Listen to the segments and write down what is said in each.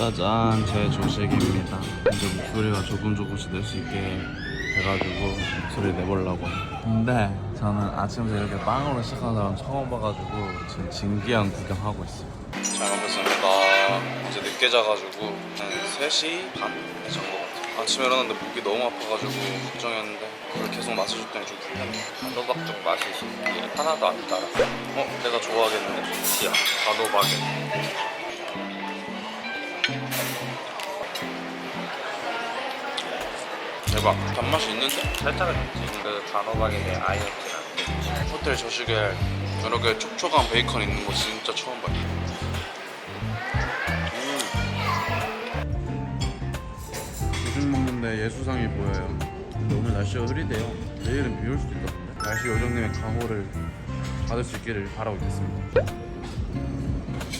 짜잔, 제 조식입니다. 이제 목소리가 조금씩 낼 수 있게 돼가지고 목소리 내보려고. 근데 저는 아침부터 이렇게 빵으로 시작하는 사람 처음 봐가지고 지금 진기한 구경하고 있어요. 잘 먹겠습니다. 어제 늦게 자가지고 한 3시 반? 잔 것 같아요. 아침에 일어났는데 목이 너무 아파가지고 걱정했는데 그걸 계속 마셔줬더니 좀 풀렸네. 단호박죽 맛이 신기해. 하나도 안 달아. 내가 좋아하겠는데? 진짜 단호박에. 대박. 단맛이 있는데? 살짝은 있지. 그 단호박에 내 아이언티랑. 호텔 저식에 이렇게 촉촉한 베이컨 있는 거 진짜 처음 봐요. 조식 먹는데 예수상이 보여요. 근데 오늘 날씨가 흐리대요. 내일은 비 올 수도 있다던데. 날씨 요정님의 가호를 받을 수 있기를 바라고 있겠습니다.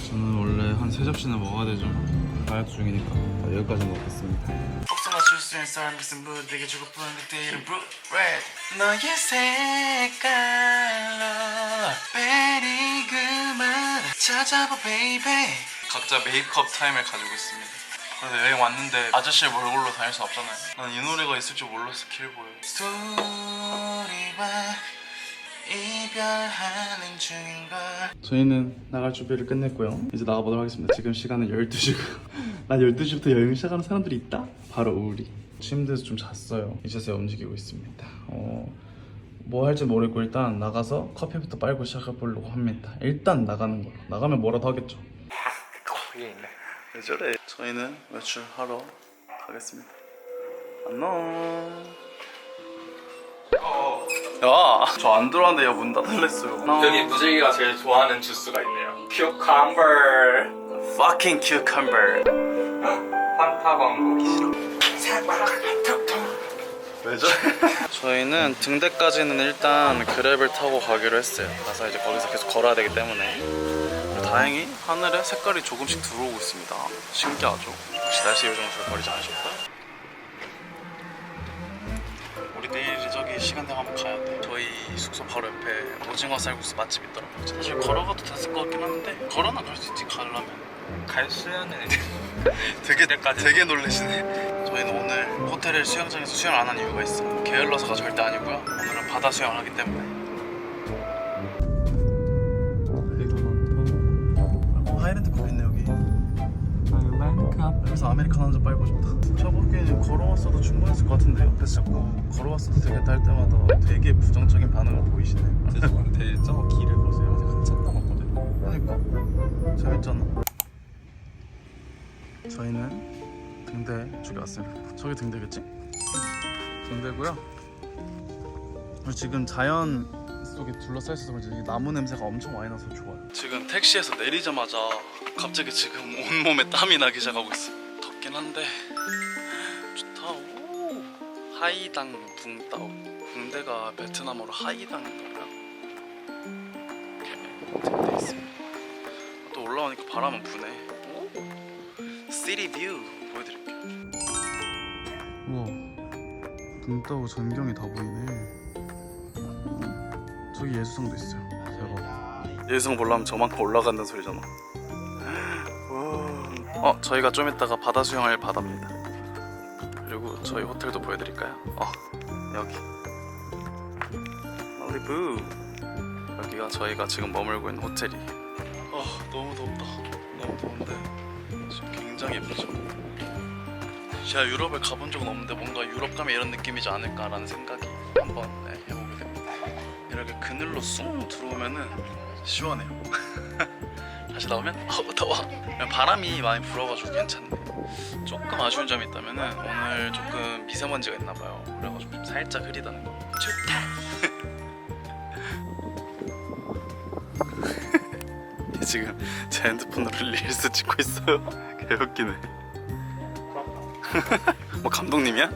저는 원래 한 3접시는 먹어야 되지만 다이어트 중이니까 여기까지 먹겠습니다. 폭삭 맞출 수 있는 사람 같은 분들에게 주고 부는 그때 이름 Blue Red 너의 색깔로 베리 그만 찾아봐 baby. 각자 메이크업 타임을 가지고 있습니다. 그래서 여행 왔는데 아저씨의 몰골로 다닐 수 없잖아요. 난 이 노래가 있을 줄 몰랐어. 킬보여. 스토리와 이별하는 중인걸. 저희는 나갈 준비를 끝냈고요. 이제 나가보도록 하겠습니다. 지금 시간은 12시고 난 12시부터 여행 시작하는 사람들이 있다? 바로 우리. 침대에서 좀 잤어요. 이제서야 움직이고 있습니다. 뭐 할지 모르겠고 일단 나가서 커피부터 빨고 시작해보려고 합니다. 일단 나가는 걸로. 나가면 뭐라도 하겠죠. 거기에 있네. 왜 저래? 저희는 외출하러 가겠습니다. 안녕. 야, 저 안 들어왔는데 문 닫을랬어요. 여기 무슬기가 제일 좋아하는 주스가 있네요. 큐컴버. fucking cucumber. 환타 광고 싫어. 왜 저래? 저희는 등대까지는 일단 그랩을 타고 가기로 했어요. 가서 이제 거기서 계속 걸어야 되기 때문에. 다행히 하늘에 색깔이 조금씩 들어오고 있습니다. 신기하죠? 혹시 날씨 요정을 버리지 않으셨어요? 우리 내일 저기 시간 되면 한번 가야 돼. 저희 숙소 바로 옆에 오징어 쌀국수 맛집 있더라고요. 사실 걸어가도 됐을 것 같긴 한데 걸어나 갈 수 있지. 가려면 갈 수야는 되게 놀라시네. 저희는 오늘 호텔 수영장에서 수영 안 한 이유가 있어. 게을러서가 절대 아니고요. 오늘은 바다 수영을 하기 때문에. 하이랜드 커피 있네 여기. 여기서 아메리카노 한잔 빨고 싶다. 저 보기에는 걸어왔어도 충분했을 것 같은데 옆에서 자꾸 걸어왔어도 되겠다 할 때마다 되게 부정적인 반응을 보이시네. 죄송한데 저 길을 보세요. 아직 한참 남았거든요. 그러니까 재밌잖아. 저희는 등대 쪽에 왔습니다. 저기 등대겠지? 등대고요. 지금 자연 속에 둘러싸여 있어서 그런지 나무 냄새가 엄청 많이 나서 좋아요. 지금 택시에서 내리자마자 갑자기 지금 온몸에 땀이 나기 시작하고 있어. 덥긴 한데 좋다. 오. 하이당 붕따오. 붕대가 베트남어로 하이당인가? 등대 있습니다. 또 올라오니까 바람은 부네. 오. 시티 뷰 보여드릴게요. 우와, 붕따오 전경이 다 보이네. 저기 예수성도 있어요. 대박. 예수성 보려면 저만큼 올라간다는 소리잖아. 저희가 좀 이따가 바다 수영할 바다입니다. 그리고 저희 호텔도 보여드릴까요? 여기 말리부. 여기가 저희가 지금 머물고 있는 호텔이. 너무 덥다. 너무 더운데 지금 굉장히 예쁘죠? 제가 유럽을 가본 적은 없는데 뭔가 유럽 가면 이런 느낌이지 않을까라는 생각이 한번 해보게 됩니다. 이렇게 그늘로 쑥 들어오면은 시원해요. 다시 나오면 더워. 바람이 많이 불어가지고 괜찮네. 조금 아쉬운 점이 있다면은 오늘 조금 미세먼지가 있나봐요. 그래가지고 좀 살짝 흐리다는 거. 좋다. 지금 제 핸드폰으로 릴스 찍고 있어요. 개웃기네. 뭐 감독님이야?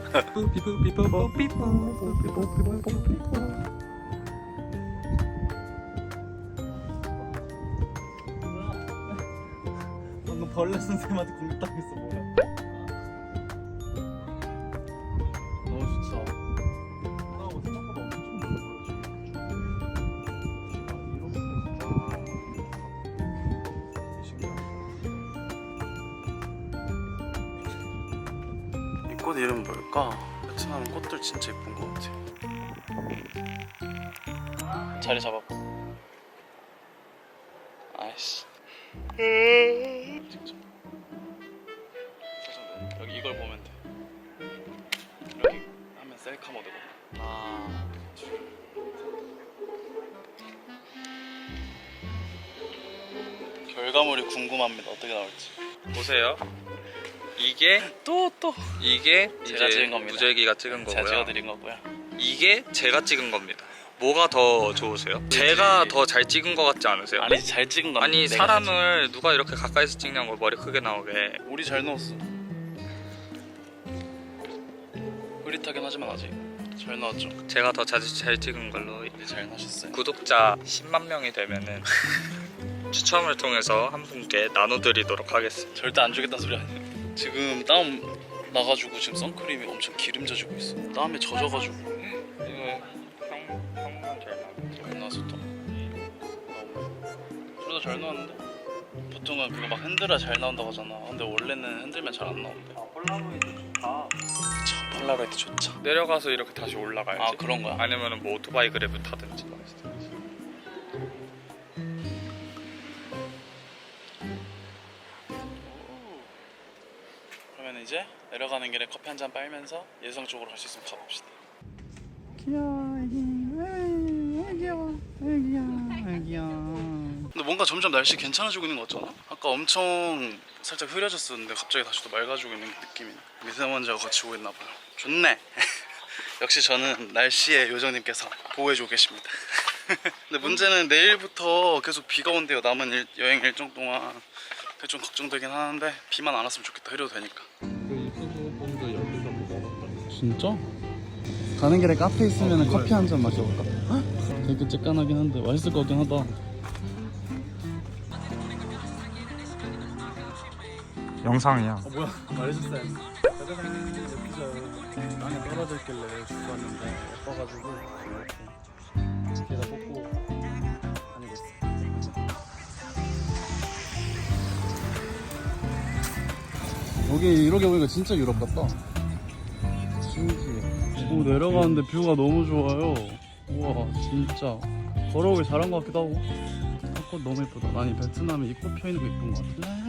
방금 벌레 선생님한테 공격당했어. 뭐야? 너무 좋죠. 생각보다 엄청 무서워요 지금. 꽃 이름 뭘까? 베트남 꽃들 진짜 예쁜 것 같아. 자리 잡았고. 아이씨. 직접. 여기 이걸 보면 돼. 여기 하면 셀카 모드거든. 하나, 둘, 셋. 결과물이 궁금합니다. 어떻게 나올지. 보세요. 이게 또 이게 제가 이제 찍은 겁니다. 무절기가 찍은 제가 거고요. 찍어드린 거고요. 이게 제가 찍은 겁니다. 뭐가 더 좋으세요? 제가 더 잘 찍은 거 같지 않으세요? 아니 잘 찍은 건 아니 내가 사람을 누가 이렇게 가까이서 찍냐고 머리 크게 나오게. 우리 잘 넣었어. 흐릿하긴 하지만 아직 잘 나왔죠. 제가 더 자주 잘 찍은 걸로 우리 잘 나셨어요. 구독자 10만 명이 되면은 추첨을 통해서 한 분께 나눠드리도록 하겠습니다. 절대 안 주겠다는 소리 아니에요. 지금 땀 나가지고 지금 선크림이 엄청 기름져지고 있어. 땀에 젖어가지고. 이거 형만 잘 나와. 잘 나왔어 또. 둘 다 잘 나왔는데? 보통은 그거 막 흔들어야 잘 나온다고 하잖아. 근데 원래는 흔들면 잘 안 나온대. 폴라로이드 좋다. 그쵸, 폴라로이드 좋죠. 내려가서 이렇게 다시 올라가야지. 아 그런 거야? 아니면은 뭐 오토바이 그랩을 타든지. 그러면 이제 내려가는 길에 커피 한 잔 빨면서 예성 쪽으로 갈 수 있으면 가봅시다. 근데 뭔가 점점 날씨 괜찮아지고 있는 것 같잖아? 아까 엄청 살짝 흐려졌었는데 갑자기 다시 또 맑아지고 있는 느낌이네. 미세먼지가 같이 오고 있나 봐요. 좋네. 역시 저는 날씨의 요정님께서 보호해주고 계십니다. 근데 문제는 내일부터 계속 비가 온대요. 남은 여행 일정 동안. 그게 좀 걱정되긴 하는데 비만 안 왔으면 좋겠다. 흐려도 되니까. 진짜? 가는 길에 카페 있으면 커피 한 잔 마셔볼까? 되게 쬐깐하긴 한데 맛있을 것 같긴 하다. 영상이야. 뭐야 말해줬어야지. 짜장면 피자 땅에 떨어져 있길래 주고 왔는데 예뻐가지고 이렇게 뒤에다 꽂고 다니고 있어. 여기 이렇게 보니까 진짜 유럽 같다. 신기해. 오 내려가는데 뷰가 너무 좋아요. 우와 진짜 걸어오길 잘한 것 같기도 하고. 꽃 너무 예쁘다. 아니 베트남에 이 꽃 펴있는 거 예쁜 것 같아.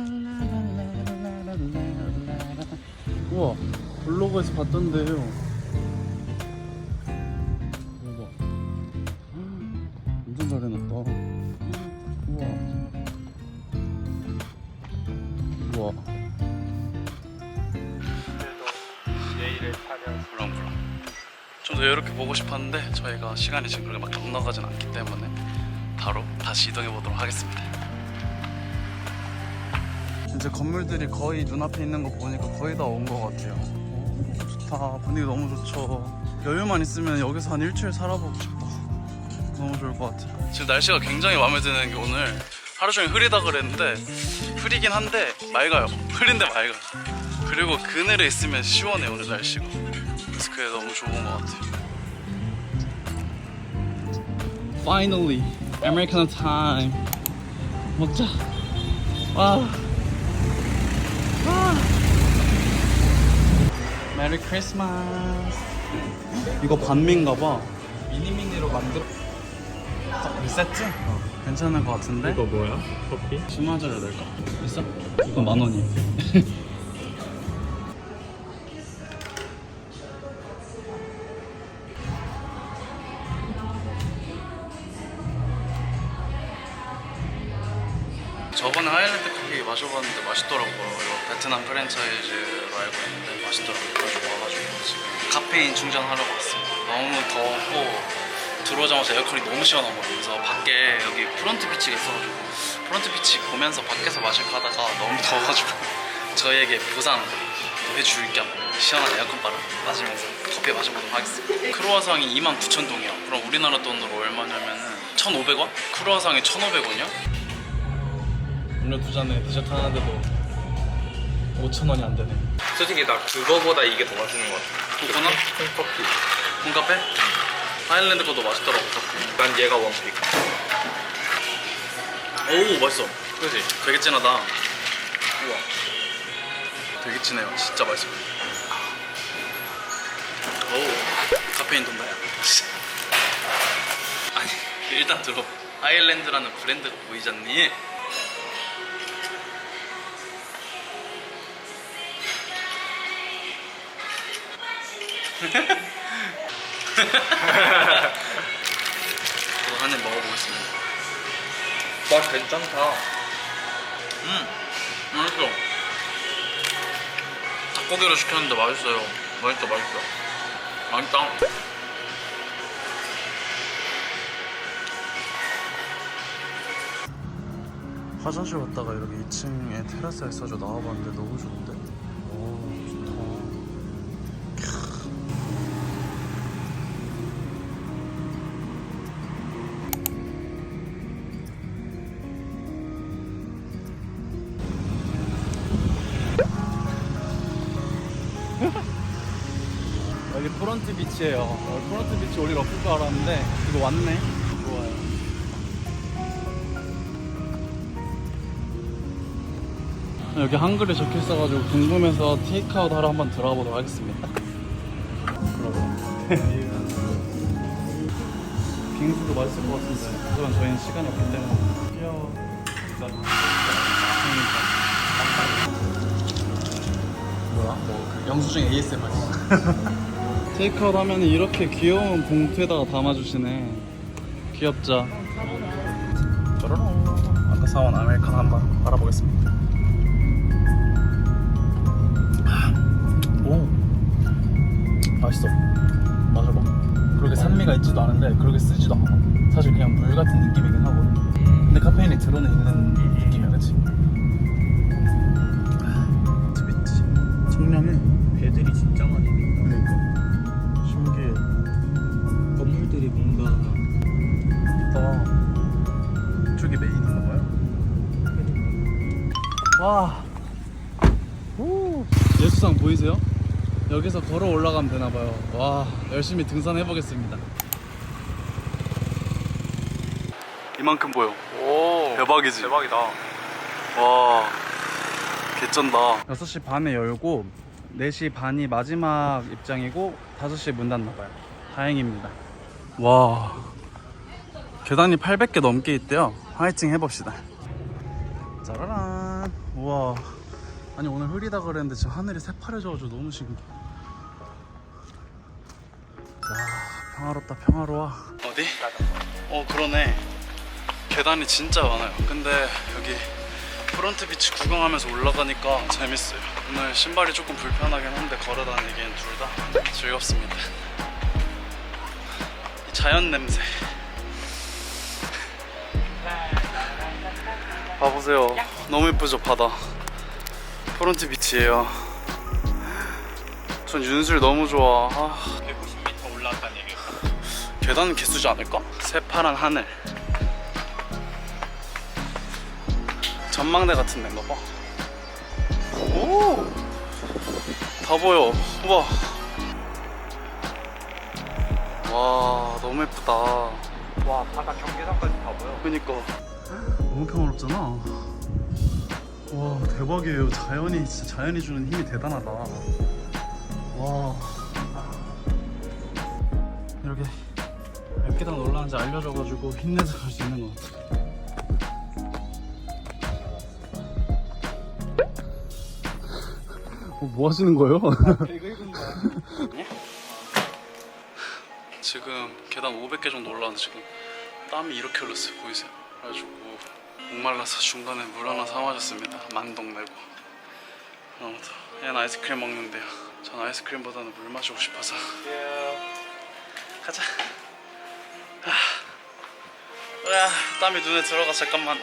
우와 블로그에서 봤던데요. 대박. 완전 잘 해놨다. 우와 우와. 내일을 타면 그럼 좀 더 이렇게 보고 싶었는데 저희가 시간이 지금 그렇게 막 넉넉하진 않기 때문에 바로 다시 이동해 보도록 하겠습니다. 이제 건물들이 거의 눈앞에 있는 거 보니까 거의 다 온 것 같아요. 좋다. 분위기 너무 좋죠. 여유만 있으면 여기서 한 일주일 살아보고 싶어. 너무 좋을 것 같아요. 지금 날씨가 굉장히 마음에 드는 게 오늘 하루 종일 흐리다 그랬는데 흐리긴 한데 맑아요. 흐린데 맑아. 그리고 그늘에 있으면 시원해 오늘 날씨가. 그래서 그게 너무 좋은 것 같아요. Finally, American time. 먹자. 와. 메리 크리스마스. 이거 반미인가 봐. 미니미니로 만들어. 이 세트? 괜찮을 것 같은데? 이거 뭐야? 커피? 10만원짜리 될까? 있어? 이거 10,000원이야. 저번에 하이랜드 커피 마셔봤는데 맛있더라고요. 이거 베트남 프랜차이즈로 알고 있는데 맛있더라고요. 가지고 와가지고 지금 카페인 충전하려고 왔습니다. 너무 더웠고 들어오자마자 에어컨이 너무 시원한 거예요. 그래서 밖에 여기 프론트 비치가 있어가지고 프론트 비치 보면서 밖에서 마실까 하다가 너무 더워가지고 저희에게 보상 해줄 겸 시원한 에어컨 바람 맞으면서 커피 마셔보도록 하겠습니다. 크루아상이 29,000동이야. 그럼 우리나라 돈으로 얼마냐면은 1,500원? 크루아상이 1,500원이야? 음료 두 잔에 디저트 하나인데도 5,000원이 안 되네. 솔직히 나 그거보다 이게 더 맛있는 것 같아. 코코넛? 콩커피. 콩카페? 하일랜드 것도 맛있더라고. 커피. 난 얘가 원픽. 오 맛있어. 그지? 되게 진하다. 우와. 되게 진해요. 진짜 맛있어. 오, 카페인 돈다야. 아니, 일단 들어. 아일랜드라는 브랜드가 보이잖니? 이거 한 입 먹어보겠습니다. 맛 괜찮다. 맛있어. 닭고기로 시켰는데 맛있어요. 맛있다. 맛있다. 화장실 갔다가 이렇게 2층에 테라스에 써줘 나와봤는데 너무 좋은데? 오, 좋다. 여기 프론트 비치예요. 프론트 비치 올 일 없을 줄 알았는데 이거 왔네. 좋아요. 여기 한글에 적혀 있어가지고 궁금해서 테이크아웃 하러 한번 들어가 보도록 하겠습니다. 빙수도 맛있을 것 같은데 하지만 저희는 시간이 없기 때문에. 귀여워. 뭐야? 뭐 영수증 ASMR이야. 테이크아웃 하면 이렇게 귀여운 봉투에다가 담아주시네. 귀엽죠? 짜라랑. 아까 사온 아메리카노 한번 알아보겠습니다. 오, 맛있어. 마셔봐. 그렇게 산미가 있지도 않은데 그렇게 쓰지도 않아. 사실 그냥 물 같은 느낌이긴 하고. 근데 카페인이 들어는 있는 느낌이야, 그치? 재밌지. 청량해. 배들이 진짜 많이 있네. 그러니까 신기해. 건물들이 뭔가 있다. 이쪽이 메인인가 봐요. 와. 오. 예수상 보이세요? 여기서 걸어 올라가면 되나 봐요. 와, 열심히 등산해 보겠습니다. 이만큼 보여. 오 대박이지? 대박이다. 와, 개쩐다. 6시 반에 열고 4시 반이 마지막 입장이고 5시에 문 닫나 봐요. 다행입니다. 와, 계단이 800개 넘게 있대요. 화이팅 해봅시다. 짜라란. 우와. 아니 오늘 흐리다 그랬는데 지금 하늘이 새파래져가지고 너무 신기해. 와, 평화롭다. 평화로워. 어디? 그러네. 계단이 진짜 많아요. 근데 여기 프론트 비치 구경하면서 올라가니까 재밌어요. 오늘 신발이 조금 불편하긴 한데 걸어다니기엔 둘 다 즐겁습니다. 이 자연 냄새. 봐보세요. 너무 예쁘죠, 바다. 프론트 비치예요. 전 윤술 너무 좋아. 190m 올라갔다는 얘기가. 계단은 개수지 않을까? 새파란 하늘. 전망대 같은 데인가 봐. 오! 다 보여. 우와. 와, 너무 예쁘다. 와 바다 경계선까지 다 보여. 그니까. 너무 평화롭잖아. 와, 대박이에요. 자연이 진짜 자연이 주는 힘이 대단하다. 와. 이렇게 몇 계단 올라가는지 알려줘가지고 힘내서 갈 수 있는 것 같아. 뭐 하시는 거예요? 지금 계단 500개 정도 올라왔는데 지금 땀이 이렇게 흘렀어요. 보이세요? 그래가지고 목말라서 중간에 물 하나 사 마셨습니다. 만동 내고. 얘는 아이스크림 먹는데요. 전 아이스크림보다는 물 마시고 싶어서. 가자. 땀이 눈에 들어가. 잠깐만.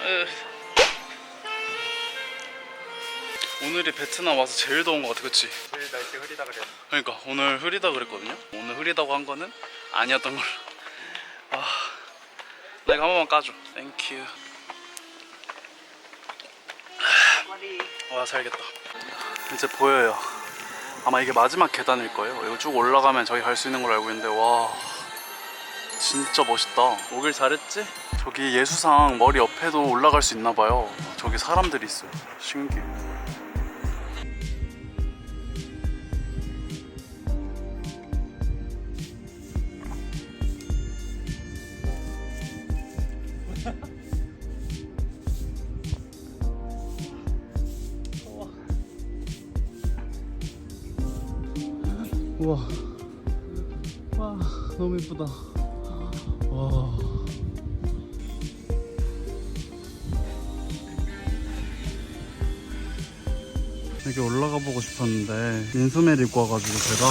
오늘이 베트남 와서 제일 더운 것 같아. 그치? 제일 날씨 흐리다 그래. 그러니까 오늘 흐리다 그랬거든요. 오늘 흐리다고 한 거는 아니었던 걸로. 내가 한 번만 까줘. 땡큐. 와, 살겠다. 이제 보여요. 아마 이게 마지막 계단일 거예요. 이거 쭉 올라가면 저기 갈 수 있는 걸로 알고 있는데, 와, 진짜 멋있다. 오길 잘했지? 저기 예수상 머리 옆에도 올라갈 수 있나 봐요. 저기 사람들이 있어요. 신기해. 우와. 와, 너무 예쁘다. 와. 여기 올라가 보고 싶었는데 민소매를 입고 와가지고 제가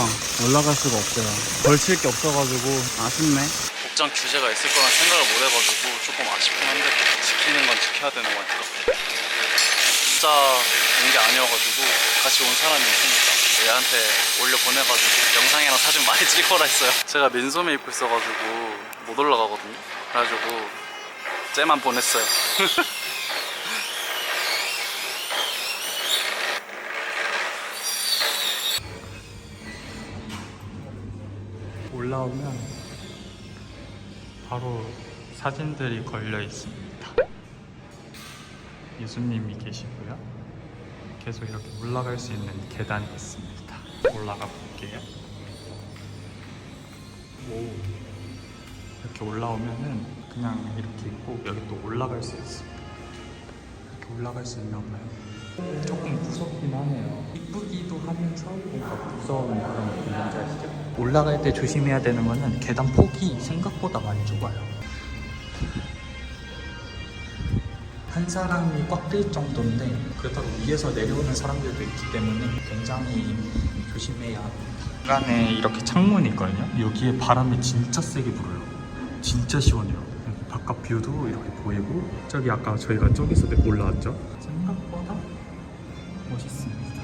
올라갈 수가 없어요. 걸칠 게 없어가지고 아쉽네. 복장 규제가 있을 거란 생각을 못 해가지고 조금 아쉽긴 한데 지키는 건 지켜야 되는 거니까. 진짜 온 게 아니어가지고 같이 온 사람이 있으니까 얘한테 올려 보내가지고 영상이랑 사진 많이 찍어라 했어요. 제가 민소매 입고 있어가지고 못 올라가거든요. 그래가지고 쟤만 보냈어요. 올라오면 바로 사진들이 걸려 있습니다. 유수님이 계시고요. 계속 이렇게 올라갈 수 있는 계단이 있습니다. 올라가 볼게요. 오, 이렇게 올라오면은 그냥 이렇게 있고 여기 또 올라갈 수 있습니다. 이렇게 올라갈 수 있나 봐요. 조금 무섭긴 하네요. 이쁘기도 하면서 뭔가 무서운 그런 뭔지 아시죠? 올라갈 때 조심해야 되는 거는 계단 폭이 생각보다 많이 좁아요. 한 사람이 꽉 뜰 정도인데 그렇다고 위에서 내려오는 사람들도 있기 때문에 굉장히 조심해야 합니다. 중간에 이렇게 창문이 있거든요. 여기에 바람이 진짜 세게 불어요. 진짜 시원해요. 바깥 뷰도 이렇게 보이고 저기 아까 저희가 저기서 올라왔죠? 생각보다 멋있습니다.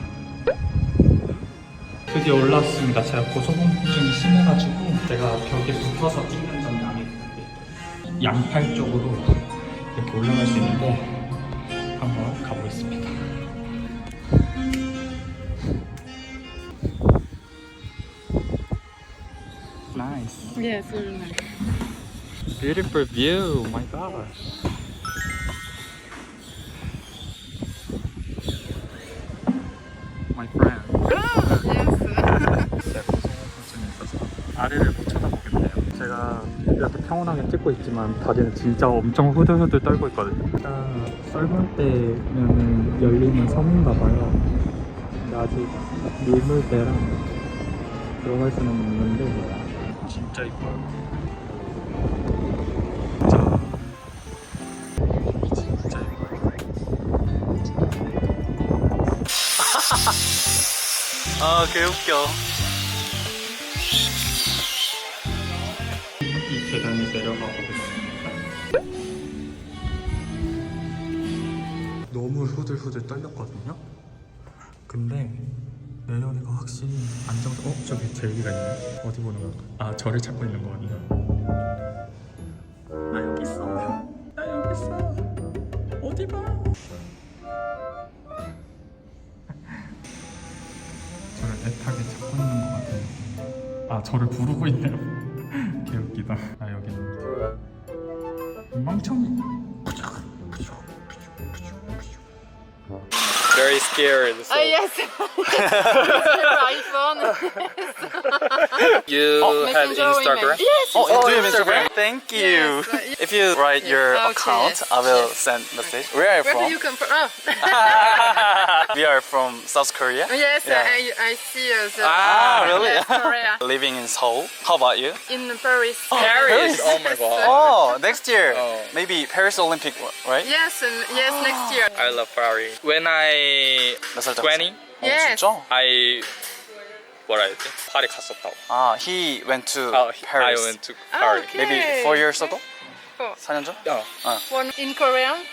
드디어 올라왔습니다. 제가 고소공포증이 심해가지고 제가 벽에 붙어서 뛰는 건 아니거든요. 양팔 쪽으로 이렇게 올라갈 수 있는데 한번 가보겠습니다. Nice. Yes, very nice. Beautiful view. My gosh. My friend. Yes. 제가 고소공포증이 있어서 아래를 못 쳐다보겠네요. 제가 이렇게 평온하게 찍고 있지만 다리는 진짜 엄청 후들후들 떨고 있거든요. 썰물 때면 열리는 섬인가 봐요. 근데 아직 밀물대랑 들어갈 수는 없는데 진짜 이뻐요. 진짜 이뻐요. 아, 개웃겨. 이 계단을 내려가 보겠습니다. 너무 후들후들 떨렸거든요. 근데 내려오니까 확실히 안정적. 저기 젤리가 있네. 어디 보는 거야? 아, 저를 찾고 있는 거거든요. 나 여기 있어. 나 여기 있어. 어디 봐. 저를 애타게 찾고 있는 것 같아요. 아, 저를 부르고 있네요. 개웃기다. 아, 여기 있는 멍청이. Very scared. Oh yes. iPhone. You have Messenger or email. Instagram? Yes. Oh, yes. do you have Instagram? Thank you. Yes. If you write your Okay. account, I will Yes. send message. Where are you Where from? do you come from? Oh. We are from South Korea. Yes, Yeah. I see the Ah, really? yes, Korea Living in Seoul. How about you? in Paris. Paris. Oh my god. Oh, next year. Oh. Maybe Paris Olympic, right? Yes, yes, next year. I love Paris. When I 몇 살 때? 20, Yes. 진짜? I 뭐라 해야 돼? 파리 갔었다고. 아, he went to I Paris. went to Ah, Paris. okay. Maybe 4 years ago? Four. 4년 전? One in Korean.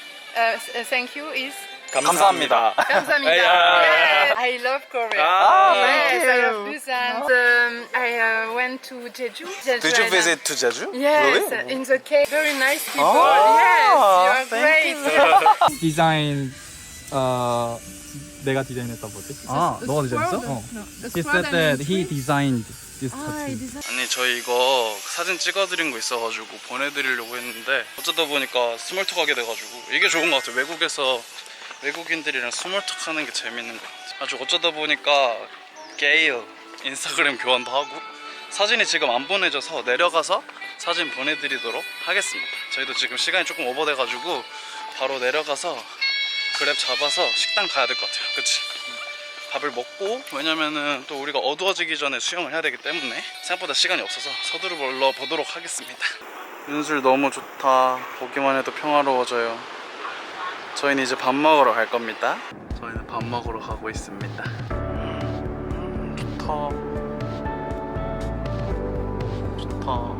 Thank you is 감사합니다. 감사합니다. Yeah. Yes, I love Korea. Ah, yes, thank I you. love Busan. I went to Jeju. Did you visit to Jeju? Yes, Really? in the cave. Very nice people. Oh, yes, you are thank great. 디자인 내가 디자인했다 보지? 아, 너가 디자인했어? 어. He said that he designed this 아니, 저희 이거 사진 찍어드린 거 있어가지고 보내드리려고 했는데 어쩌다 보니까 스몰톡 하게 돼가지고 이게 좋은 것 같아요. 외국에서 외국인들이랑 스몰톡 하는 게 재밌는 것 같아요. 아주 어쩌다 보니까 게일 인스타그램 교환도 하고 사진이 지금 안 보내져서 내려가서 사진 보내드리도록 하겠습니다. 저희도 지금 시간이 조금 오버돼가지고 바로 내려가서 그랩 잡아서 식당 가야 될 것 같아요. 그치? 밥을 먹고, 왜냐면은 또 우리가 어두워지기 전에 수영을 해야 되기 때문에 생각보다 시간이 없어서 서두르 보도록 하겠습니다. 윤술 너무 좋다. 보기만 해도 평화로워져요. 저희는 이제 밥 먹으러 갈 겁니다. 저희는 밥 먹으러 가고 있습니다. 좋다. 좋다.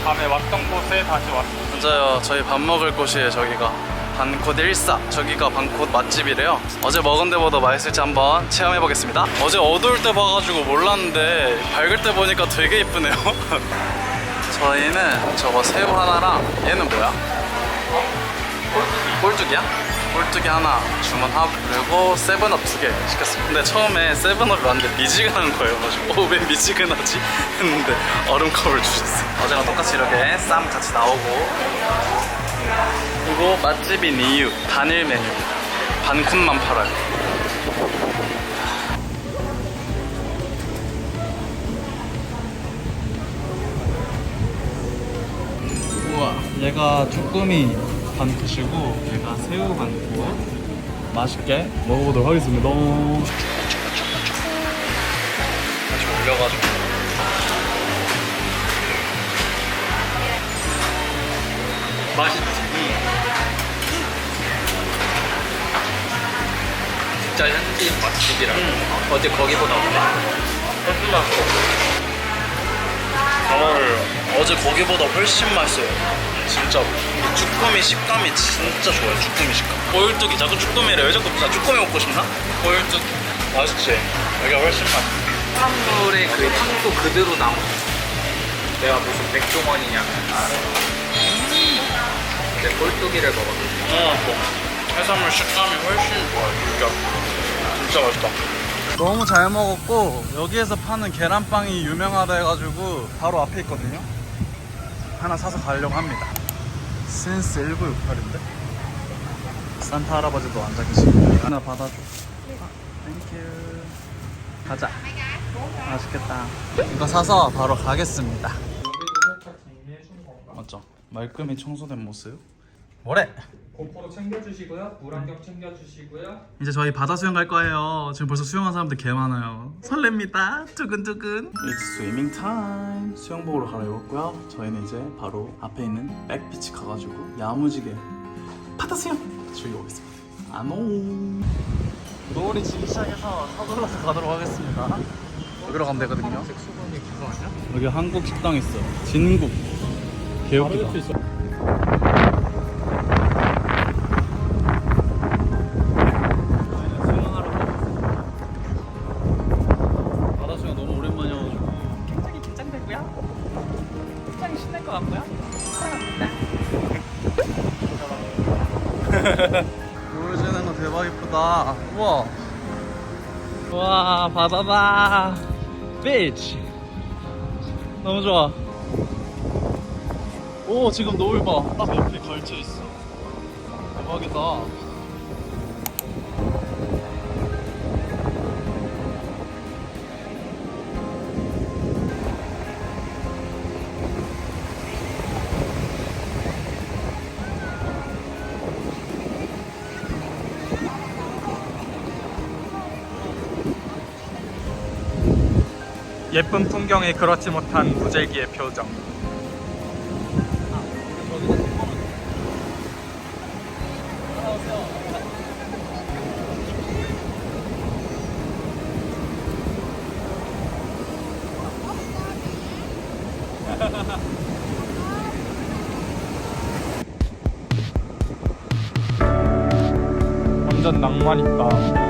밤에 왔던 곳에 다시 왔습니다. 맞아요. 저희 밥 먹을 곳이에요. 저기가 반콧 14. 저기가 반콧 맛집이래요. 어제 먹은 데보다 맛있을지 한번 체험해 보겠습니다. 어제 어두울 때 봐가지고 몰랐는데 밝을 때 보니까 되게 이쁘네요. 저희는 저거 새우 하나랑 얘는 뭐야? 꼴뚜기야? 꼴뚜기 하나 주문하고, 그리고 세븐업 2개 시켰습니다. 근데 처음에 세븐업이 왔는데 미지근한 거예요. 그래서 왜 미지근하지? 했는데 얼음컵을 주셨어요. 어제랑 똑같이 이렇게 쌈 같이 나오고, 그리고 맛집인 이유 단일 메뉴 반콘만 팔아요. 우와, 얘가 쭈꾸미 반콧이고 얘가 새우 반콧. 맛있게 먹어보도록 하겠습니다. 다시 올려가지고 맛있지? 진짜 현지 맛집이라. 어제 거기보다 훨씬 맛있어. 어제 거기보다 훨씬 맛있어요. 진짜로. 이 쭈꾸미 식감이 진짜 좋아요. 쭈꾸미 식감. 꼴뚜기, 자꾸 쭈꾸미래. 왜 자꾸 쭈꾸미 먹고 싶나? 꼴뚜기 맛있지? 여기가 훨씬 맛있어. 해산물의 그 향도 그대로 나오고. 내가 무슨 백종원이냐. 내 꼴뚜기를 먹었는데. 해산물 식감이 훨씬 좋아요. 진짜 맛있다. 너무 잘 먹었고, 여기에서 파는 계란빵이 유명하다 해가지고 바로 앞에 있거든요. 하나 사서 가려고 합니다. 센스 1968인데? 산타 할아버지도 앉아 계시고. 하나 받아줘. 땡큐. 가자. 맛있겠다. 이거 사서 바로 가겠습니다. 맞죠? 말끔히 청소된 모습. 뭐래? 고프로 챙겨주시고요. 물안경 챙겨주시고요. 이제 저희 바다 수영 갈 거예요. 지금 벌써 수영한 사람들 개 많아요. 설렙니다. 두근두근. It's swimming time. 수영복으로 갈아입었고요. 저희는 이제 바로 앞에 있는 백비치 가가지고 야무지게 바다 수영 즐겨보겠습니다. 아노. 노을이 지기 시작해서 서둘러서 가도록 하겠습니다. 여기로 가면 되거든요. 수건이 그거 아니야? 여기 한국 식당 있어. 진국. 개웃기다. 노을 지는 거 대박 이쁘다. 우와. 와, 바다다. 비치. 너무 좋아. 오, 지금 노을 봐. 딱 옆에 걸쳐 있어. 대박이다. 예쁜 풍경에 그렇지 못한 무재기의 표정. 완전 낭만 있다.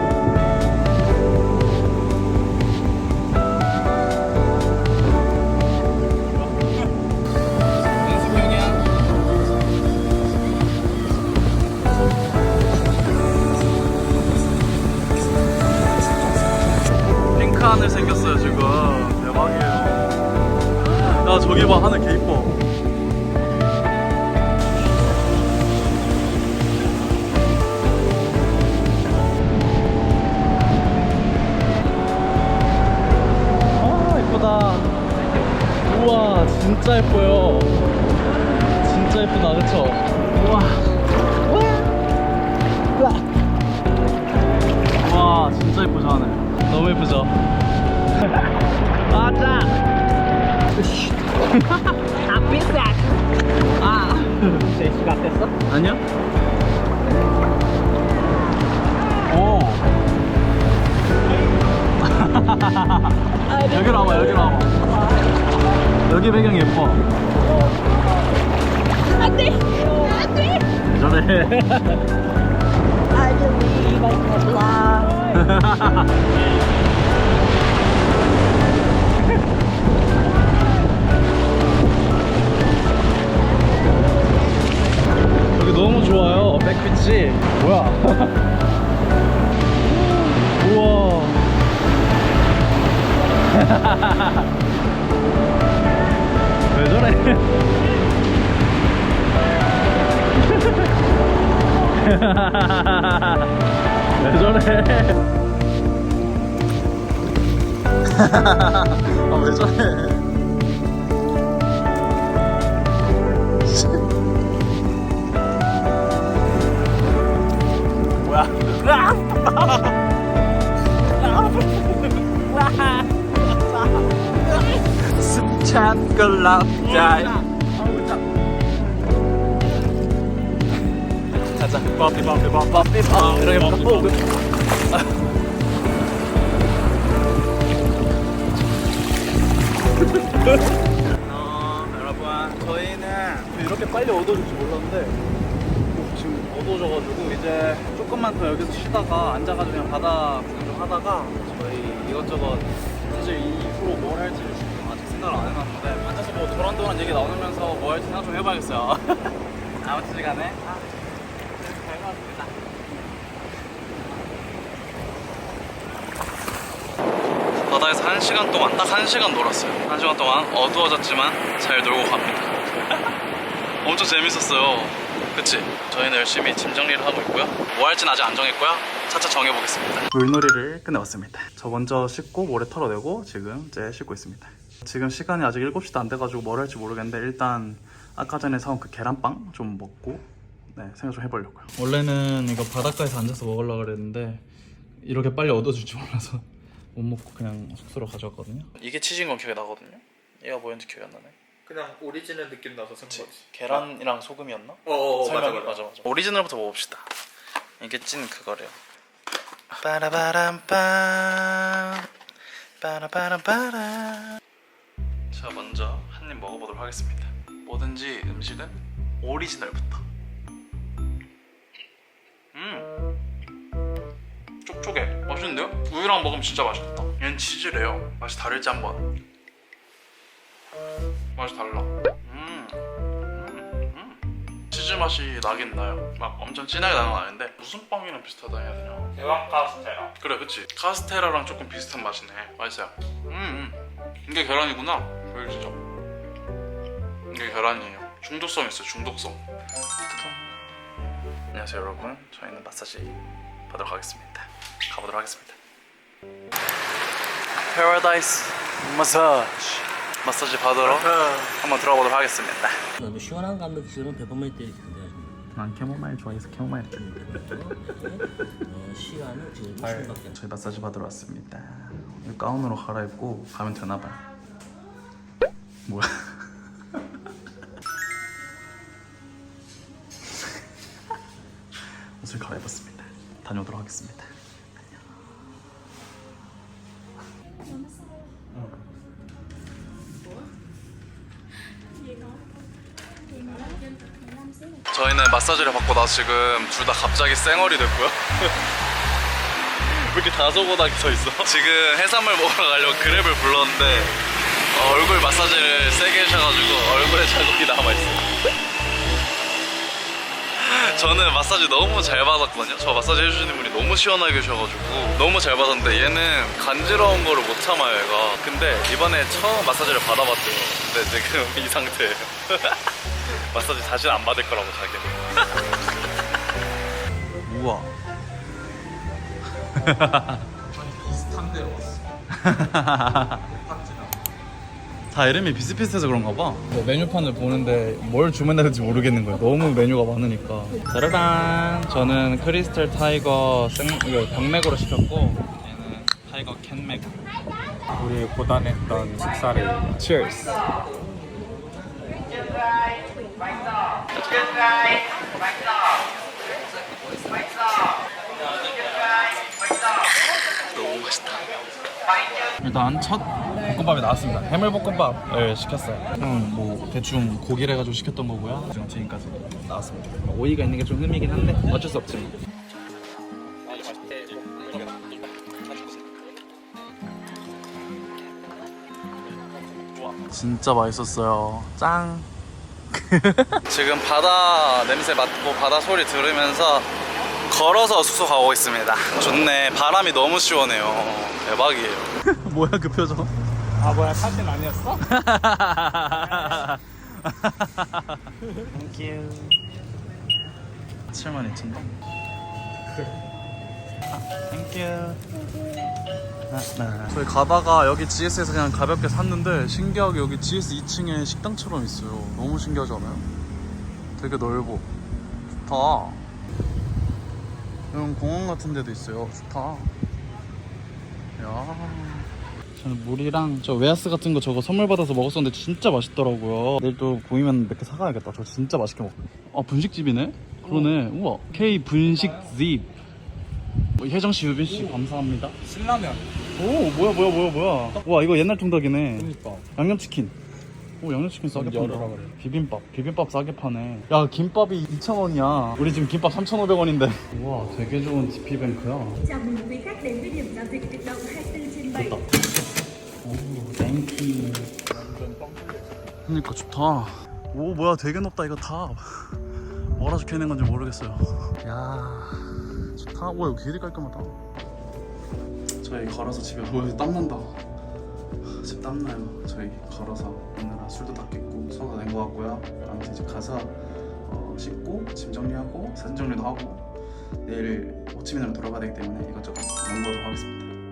하늘 생겼어요 지금. 대박이에요. 야 저기 봐, 하늘 개 이뻐. 아 이쁘다. 우와 진짜 예뻐요. 진짜 예쁘다 그쵸? 우와. 우와. 와 진짜 예쁘죠 하늘. 너무 예쁘죠. 아짜. 아 비싸. 아. 제시가 됐어? 아니요. 오. 여기로 와봐, 여기로 와봐. 여기 배경 예뻐. 안돼. 안돼. 저래. I believe I can fly. 여기 너무 좋아요. 백빛이. 뭐야? 우와. 왜 저래? 왜 저래? 아, 왜 저래? 숨찬 걸럽다. 가자. 빠삐 이렇게 먹고. 여러분 저희는 이렇게 빨리 어두워질 줄 몰랐는데 지금 어두워져가지고 이제 조금만 더 여기서 쉬다가 앉아가지고 그냥 바다 구경 좀 하다가 저희 이것저것 사실 이후로 뭘 할지 지금 아직 생각을 안 해놨는데 앉아서 뭐 도란도란 얘기 나누면서 뭐 할지 생각 좀 해봐야겠어요. 아무튼 간에 잘 나왔습니다. 바다에서 1시간 동안 딱 1시간 놀았어요. 1시간 동안 어두워졌지만 잘 놀고 갑니다. 엄청 재밌었어요. 그치? 저희는 열심히 짐 정리를 하고 있고요. 뭐 할지는 아직 안 정했고요. 차차 정해보겠습니다. 물놀이를 끝내왔습니다. 저 먼저 씻고 모래 털어내고 지금 이제 씻고 있습니다. 지금 시간이 아직 7시도 안 돼가지고 뭘 할지 모르겠는데 일단 아까 전에 사온 그 계란빵 좀 먹고 네, 생각 좀 해보려고요. 원래는 이거 바닷가에서 앉아서 먹으려고 그랬는데 이렇게 빨리 어두워질 줄 몰라서 못 먹고 그냥 숙소로 가져왔거든요. 이게 치즈인 건 기억이 나거든요. 얘가 뭐였는지 기억이 안 나네. 그냥 오리지널 느낌 나서 산 거지. 계란이랑 소금이었나? 설명이 맞아. 오리지널부터 먹어봅시다. 이게 찐 그거래요. 빠라바람빰 빠라바람빠라. 자 먼저 한 입 먹어보도록 하겠습니다. 뭐든지 음식은 오리지널부터. 촉촉해. 맛있는데요? 우유랑 먹으면 진짜 맛있겠다. 얘는 치즈래요. 맛이 다를지 한번. 맛이 달라. 치즈 맛이 나긴 나요. 막 엄청 진하게 나는 건 아닌데 무슨 빵이랑 비슷하다 해야 되냐? 대왕 카스테라. 그래, 그치? 카스테라랑 조금 비슷한 맛이네. 맛있어요. 이게 계란이구나. 보여주죠. 이게 계란이에요. 중독성 있어요. 중독성. 안녕하세요 여러분. 저희는 마사지 받으러 가겠습니다. 가보도록 하겠습니다. 패러다이스 마사지 받으러 한번 들어가보도록 하겠습니다. 뭐 시원한 감도 기술은 페퍼마이 때 이렇게 된다. 난 캐모마일 좋아해서 캐모마일 시간은 지금 20분밖에. 저희 마사지 받으러 왔습니다. 이 가운으로 갈아입고 가면 되나봐요. 뭐야? 옷을 갈아입었습니다. 다녀오도록 하겠습니다. 저희는 마사지를 받고 나 지금 둘 다 갑자기 쌩얼이 됐고요. 왜 이렇게 다소곳하게 서 있어? 지금 해산물 먹으러 가려고 그랩을 불렀는데 얼굴 마사지를 세게 해주셔가지고 얼굴에 자국이 남아있어요. 저는 마사지 너무 잘 받았거든요. 저 마사지 해주시는 분이 너무 시원하게 해주셔가지고 너무 잘 받았는데 얘는 간지러운 거를 못 참아요 얘가. 근데 이번에 처음 마사지를 받아봤대요. 근데 지금 이 상태예요. 마사지 다시 안 받을 거라고 자기는. 우와. 비슷한 데로 왔어. 다 이름이 비슷비슷해서 그런가 봐. 메뉴판을 보는데 뭘 주문해야 될지 모르겠는 거예요. 너무 메뉴가 많으니까. 짜라란. 저는 크리스탈 타이거 병맥으로 시켰고 얘는 타이거 캔맥. 우리 고단했던 식사를 Cheers. 너무 맛있다. 일단 첫 볶음밥이 나왔습니다. 해물볶음밥을 시켰어요. 뭐 대충 고기를 해가지고 시켰던 거고요. 지금까지 나왔습니다. 오이가 있는 게 좀 흠이긴 한데 어쩔 수 없지. 진짜 맛있었어요. 짱. 지금 바다 냄새 맡고 바다 소리 들으면서 걸어서 숙소 가고 있습니다. 좋네. 바람이 너무 시원해요. 대박이에요. 뭐야 그 표정? 아 뭐야 사진 아니었어? 땡큐. 72,000원. 땡큐. 저희 가다가 여기 GS에서 그냥 가볍게 샀는데 신기하게 여기 GS 2층에 식당처럼 있어요. 너무 신기하지 않아요? 되게 넓어. 좋다. 이런 공원 같은 데도 있어요. 좋다. 야. 저는 물이랑 저 웨하스 같은 거 저거 선물 받아서 먹었었는데 진짜 맛있더라고요. 내일 또 보이면 몇 개 사가야겠다. 저 진짜 맛있게 먹어. 아 분식집이네? 그러네. 우와. K 분식집. 혜정씨, 유빈씨 감사합니다. 신라면. 오 뭐야. 와 이거 옛날 통닭이네. 그러니까. 양념치킨. 오 양념치킨 싸게 판다. 열어라 그래. 비빔밥 싸게 파네. 야 김밥이 2,000원이야. 우리 지금 김밥 3,500원인데. 우와 되게 좋은 DP뱅크야. Chào mừng quý khách đến với điểm giao dịch tự động 24/7. 됐다. 오 땡큐. 그러니까 좋다. 오 뭐야 되게 높다. 이거 다 뭐라 적혀있는 건지 모르겠어요. 야 좋다. 와 여기 되게 깔끔하다. 저희 걸어서 집에 땀난다. 집 땀나요. 저희 걸어서 오느라 술도 다 깼고 소화도 된 것 같고요. 아무튼 이제 가서 씻고 짐 정리하고 사진 정리도 하고 내일 호치민으로 돌아가야 되기 때문에 이것저것 연구하도록 하겠습니다.